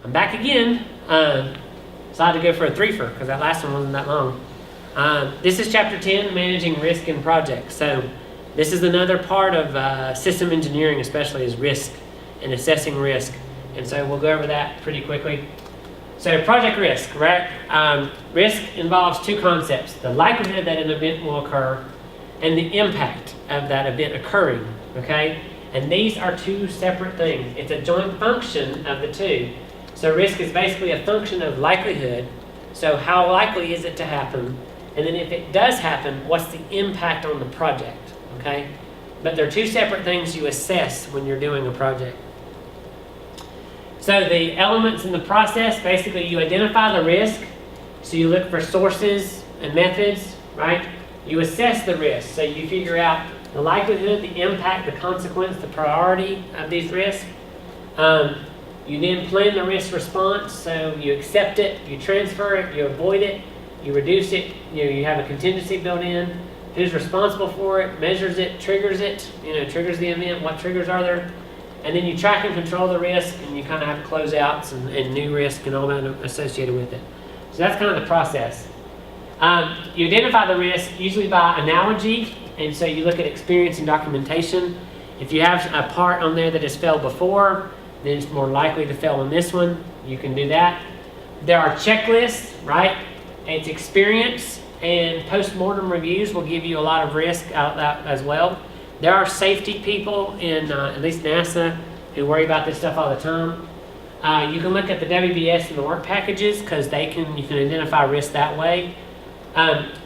I'm back again. So I had to go for a threefer because that last one wasn't that long. This is chapter 10, managing risk in projects. So this is another part of system engineering, especially, is risk and assessing risk. And so we'll go over that pretty quickly. So project risk, right? Risk involves two concepts: the likelihood that an event will occur and the impact of that event occurring, okay? And these are two separate things. It's a joint function of the two. So risk is basically a function of likelihood. So how likely is it to happen? And then if it does happen, what's the impact on the project, okay? But they're two separate things you assess when you're doing a project. So the elements in the process, basically you identify the risk. So you look for sources and methods, right? You assess the risk. So you figure out the likelihood, the impact, the consequence, the priority of these risks. You then plan the risk response. So you accept it, you transfer it, you avoid it, you reduce it. You have a contingency built in. Who's responsible for it, measures it, triggers it, triggers the event, what triggers are there. And then you track and control the risk, and you kind of have closeouts and new risk and all that associated with it. So that's kind of the process. You identify the risk usually by analogy, and so you look at experience and documentation. If you have a part on there that has failed before, then it's more likely to fail on this one. You can do that. There are checklists, right? It's experience, and post-mortem reviews will give you a lot of risk out of that as well. There are safety people in at least NASA who worry about this stuff all the time. You can look at the WBS and the work packages because you can identify risk that way.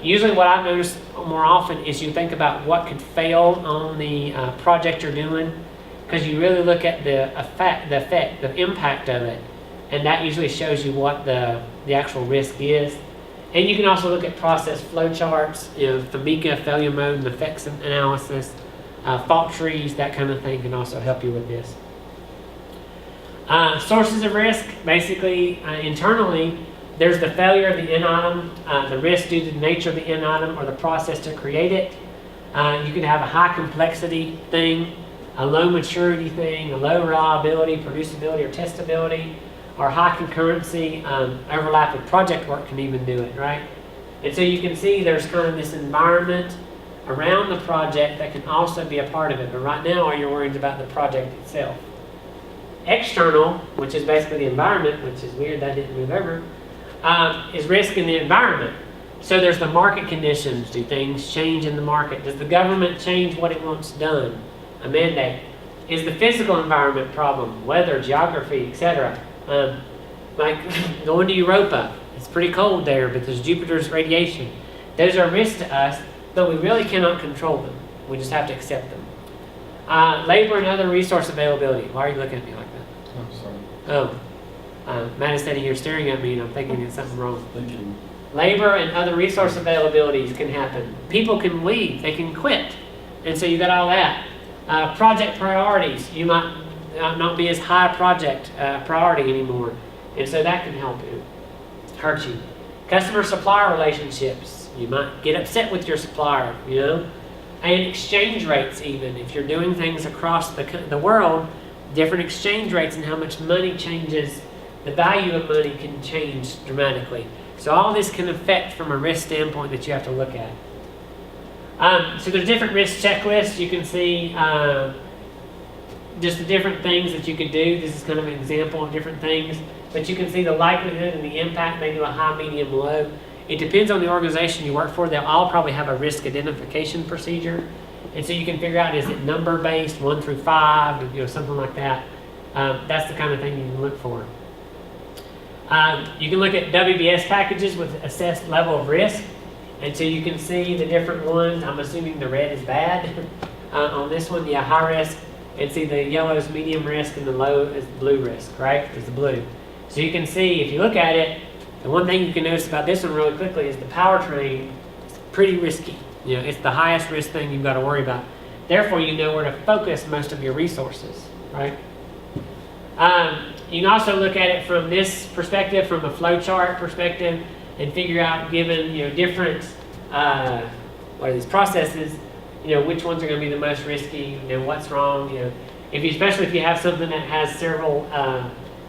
Usually what I've noticed more often is you think about what could fail on the project you're doing, because you really look at the effect, the impact of it, and that usually shows you what the actual risk is. And you can also look at process flow charts, FAMICA, failure mode and effects analysis, fault trees, that kind of thing can also help you with this. Sources of risk, basically internally, there's the failure of the end item, the risk due to the nature of the end item or the process to create it. You can have a high complexity thing, a low maturity thing, a low reliability, producibility, or testability, or high concurrency, overlap with project work can even do it, right? And so you can see there's kind of this environment around the project that can also be a part of it. But right now, all you're worried about the project itself. External, which is basically the environment, which is weird that didn't move over, is risk in the environment. So there's the market conditions. Do things change in the market? Does the government change what it wants done? A mandate. Is the physical environment problem? Weather, geography, etc. Like going to Europa. It's pretty cold there, but there's Jupiter's radiation. Those are risks to us, but we really cannot control them. We just have to accept them. Labor and other resource availability. Why are you looking at me like that? I'm sorry. Matt is standing here staring at me, and I'm thinking there's something wrong. Thinking. Labor and other resource availabilities can happen. People can leave. They can quit. And so you got all that. Project priorities. You might not be as high project priority anymore. And so that can help you, hurt you. Customer-supplier relationships. You might get upset with your supplier, And exchange rates even. If you're doing things across the world, different exchange rates and how much money changes, the value of money can change dramatically. So all this can affect from a risk standpoint that you have to look at. So there's different risk checklists. You can see just the different things that you could do. This is kind of an example of different things. But you can see the likelihood and the impact, maybe a high, medium, low. It depends on the organization you work for. They'll all probably have a risk identification procedure. And so you can figure out, is it number-based, 1 through 5, something like that. That's the kind of thing you can look for. You can look at WBS packages with assessed level of risk. And so you can see the different ones. I'm assuming the red is bad. On this one, high risk. And see the yellow is medium risk and the low is blue risk, right? Is the blue. So you can see, if you look at it, the one thing you can notice about this one really quickly is the powertrain is pretty risky. It's the highest risk thing you've got to worry about. Therefore, you know where to focus most of your resources, right? You can also look at it from this perspective, from a flowchart perspective, and figure out, given different what are these processes, which ones are going to be the most risky, what's wrong, especially if you have something that has several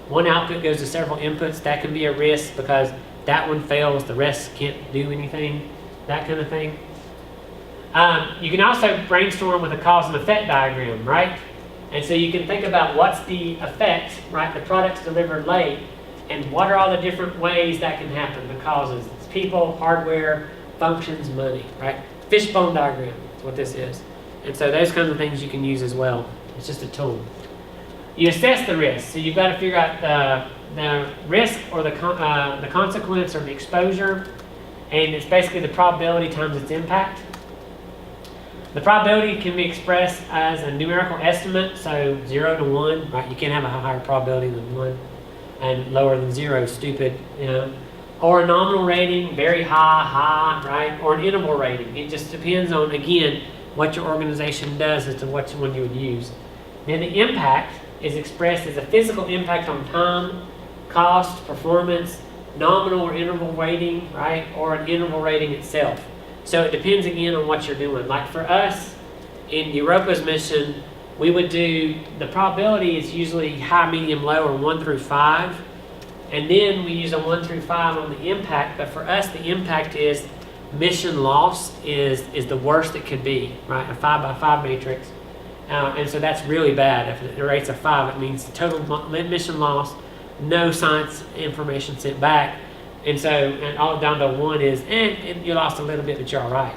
one output goes to several inputs, that can be a risk because that one fails, the rest can't do anything, that kind of thing. You can also brainstorm with a cause and effect diagram, right? And so you can think about what's the effect, right? The product's delivered late, and what are all the different ways that can happen, the causes. It's people, hardware, functions, money, right? Fishbone diagram is what this is. And so those kinds of things you can use as well. It's just a tool. You assess the risk. So you've got to figure out the risk or the consequence or the exposure. And it's basically the probability times its impact. The probability can be expressed as a numerical estimate, so 0 to 1, right? You can't have a higher probability than 1, and lower than 0, stupid, you know. Or a nominal rating, very high, right? Or an interval rating. It just depends on, again, what your organization does as to which one you would use. Then the impact is expressed as a physical impact on time, cost, performance, nominal or interval rating, right? Or an interval rating itself. So it depends again on what you're doing. Like for us, in Europa's mission, we would do, the probability is usually high, medium, low, or 1 through 5. And then we use a 1 through 5 on the impact. But for us, the impact is mission loss is the worst it could be, right? A 5 by 5 matrix. And so that's really bad. If the rate's a 5, it means total mission loss, no science information sent back. And so, and all down to 1 is, you lost a little bit, but you're all right.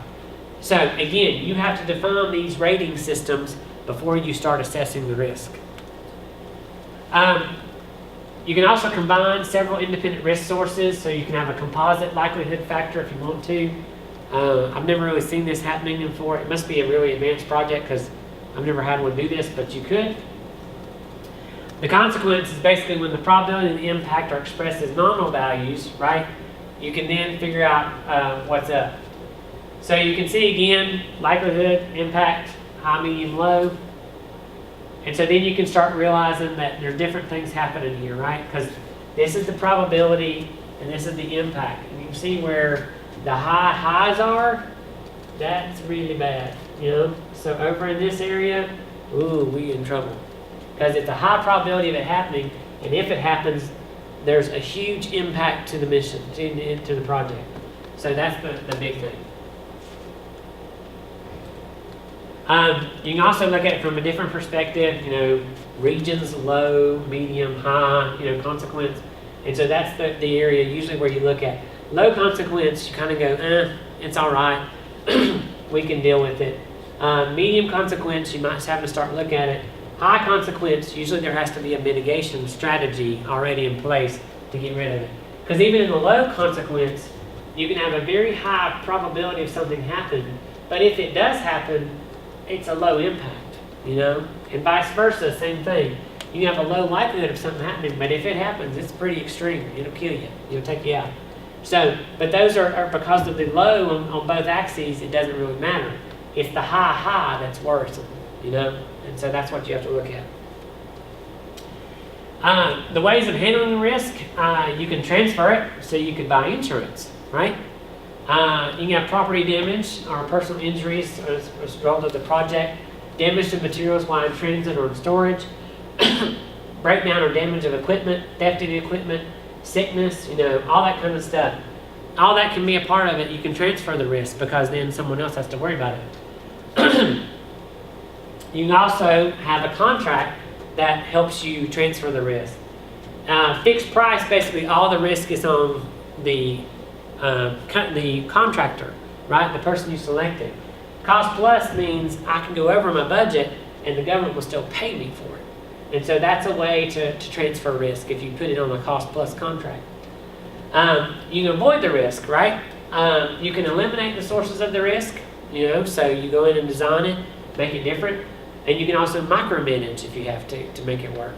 So again, you have to define these rating systems before you start assessing the risk. You can also combine several independent risk sources, so you can have a composite likelihood factor if you want to. I've never really seen this happening before. It must be a really advanced project because I've never had one do this, but you could. The consequence is basically when the probability and the impact are expressed as nominal values, right? You can then figure out what's up. So you can see again, likelihood, impact, high, medium, low. And so then you can start realizing that there are different things happening here, right? Because this is the probability and this is the impact. And you can see where the highs are, that's really bad, you know? So over in this area, ooh, we in trouble. Because it's a high probability of it happening, and if it happens, there's a huge impact to the mission, to the project. So that's the big thing. You can also look at it from a different perspective, you know, regions, low, medium, high, you know, consequence. And so that's the area usually where you look at. Low consequence, you kind of go, it's all right. We can deal with it. Medium consequence, you might have to start looking at it. High consequence, usually there has to be a mitigation strategy already in place to get rid of it. Because even in the low consequence, you can have a very high probability of something happening, but if it does happen, it's a low impact, you know? And vice versa, same thing. You have a low likelihood of something happening, but if it happens, it's pretty extreme. It'll kill you. It'll take you out. So, but those are because of the low on both axes, it doesn't really matter. It's the high that's worrisome, you know? And so that's what you have to look at. The ways of handling the risk, you can transfer it, so you could buy insurance, right? You can have property damage or personal injuries as a result of the project, damage to materials while in transit or in storage, breakdown or damage of equipment, theft of the equipment, sickness, you know, all that kind of stuff. All that can be a part of it. You can transfer the risk because then someone else has to worry about it. You can also have a contract that helps you transfer the risk. Fixed price, basically all the risk is on the contractor, right? The person you selected. Cost plus means I can go over my budget and the government will still pay me for it. And so that's a way to transfer risk if you put it on a cost plus contract. You can avoid the risk, right? You can eliminate the sources of the risk, you know, so you go in and design it, make it different. And you can also micromanage if you have to make it work.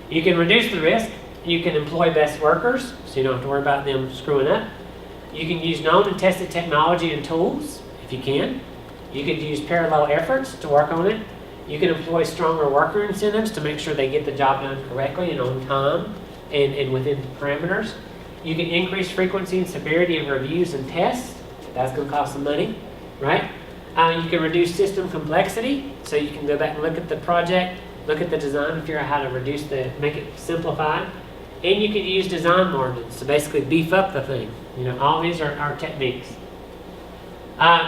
You can reduce the risk. You can employ best workers, so you don't have to worry about them screwing up. You can use known and tested technology and tools, if you can. You could use parallel efforts to work on it. You can employ stronger worker incentives to make sure they get the job done correctly and on time and within parameters. You can increase frequency and severity of reviews and tests. That's going to cost some money, right? You can reduce system complexity, so you can go back and look at the project look at the design and figure out how to make it simplified. And you can use design margins to basically beef up the thing. All these are techniques.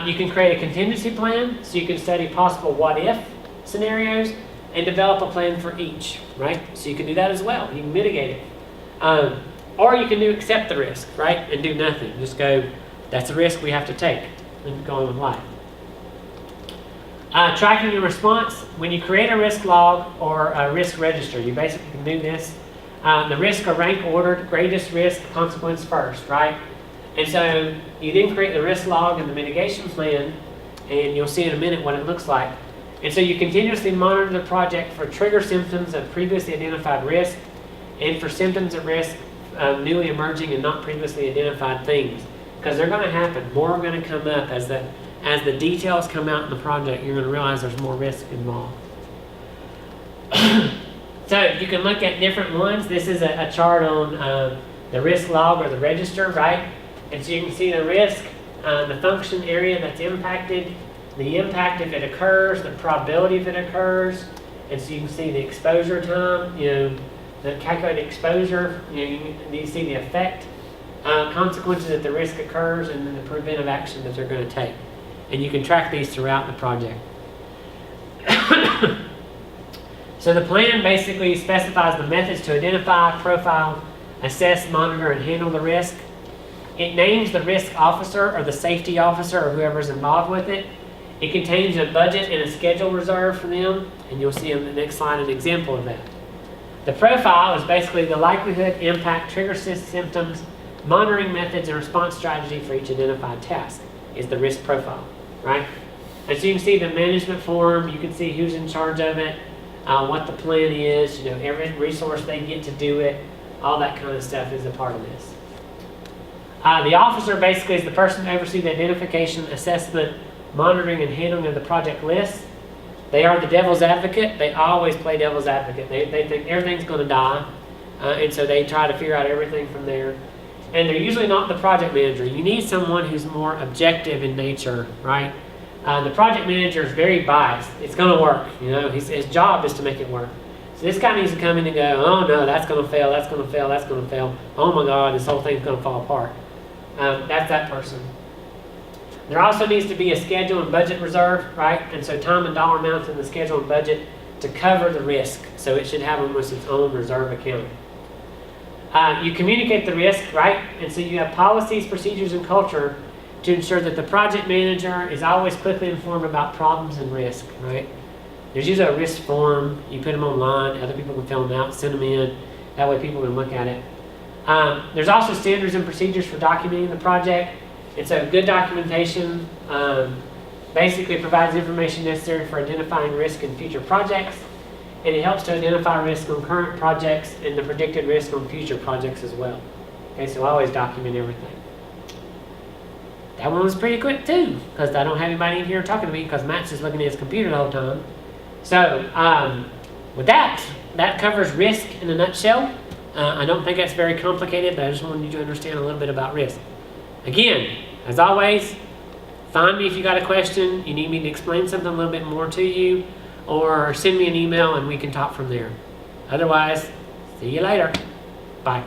You can create a contingency plan, so you can study possible what-if scenarios and develop a plan for each, right? So you can do that as well. You can mitigate it. Or you can accept the risk, right, and do nothing. Just go, that's a risk we have to take, and go on with life. Tracking your response. When you create a risk log or a risk register, you basically can do this. The risks are rank ordered, greatest risk, consequence first, right? And so you then create the risk log and the mitigation plan, and you'll see in a minute what it looks like. And so you continuously monitor the project for trigger symptoms of previously identified risk and for symptoms of risk of newly emerging and not previously identified things. Because they're going to happen. More are going to come up as the details come out in the project. You're going to realize there's more risk involved. So you can look at different ones. This is a chart on the risk log or the register, right? And so you can see the risk, the function area that's impacted, the impact if it occurs, the probability if it occurs, and so you can see the exposure time, the calculated exposure, you see the effect, consequences if the risk occurs, and then the preventive action that they're going to take. And you can track these throughout the project. So the plan basically specifies the methods to identify, profile, assess, monitor, and handle the risk. It names the risk officer or the safety officer or whoever's involved with it. It contains a budget and a schedule reserved for them, and you'll see on the next slide an example of that. The profile is basically the likelihood, impact, trigger symptoms, monitoring methods, and response strategy for each identified task is the risk profile, right? And so you can see the management form, you can see who's in charge of it, what the plan is, every resource they get to do it, all that kind of stuff is a part of this. The officer basically is the person who oversees the identification, assessment, monitoring, and handling of the project list. They are the devil's advocate. They always play devil's advocate. They think everything's going to die, and so they try to figure out everything from there. And they're usually not the project manager. You need someone who's more objective in nature, right? The project manager is very biased. It's going to work. His job is to make it work. So this guy needs to come in and go, oh no, that's going to fail, that's going to fail, that's going to fail. Oh my God, this whole thing's going to fall apart. That's that person. There also needs to be a schedule and budget reserve, right? And so time and dollar amounts in the schedule and budget to cover the risk. So it should have almost its own reserve account. You communicate the risk, right? And so you have policies, procedures, and culture to ensure that the project manager is always quickly informed about problems and risk, right? There's usually a risk form. You put them online. Other people can fill them out, send them in. That way people can look at it. There's also standards and procedures for documenting the project. And so good documentation basically provides information necessary for identifying risk in future projects. And it helps to identify risk on current projects and the predicted risk on future projects as well. Okay, so always document everything. That one was pretty quick too, because I don't have anybody in here talking to me because Matt's just looking at his computer the whole time. So with that covers risk in a nutshell. I don't think that's very complicated, but I just wanted you to understand a little bit about risk. Again, as always, find me if you got a question, you need me to explain something a little bit more to you, or send me an email and we can talk from there. Otherwise, see you later. Bye.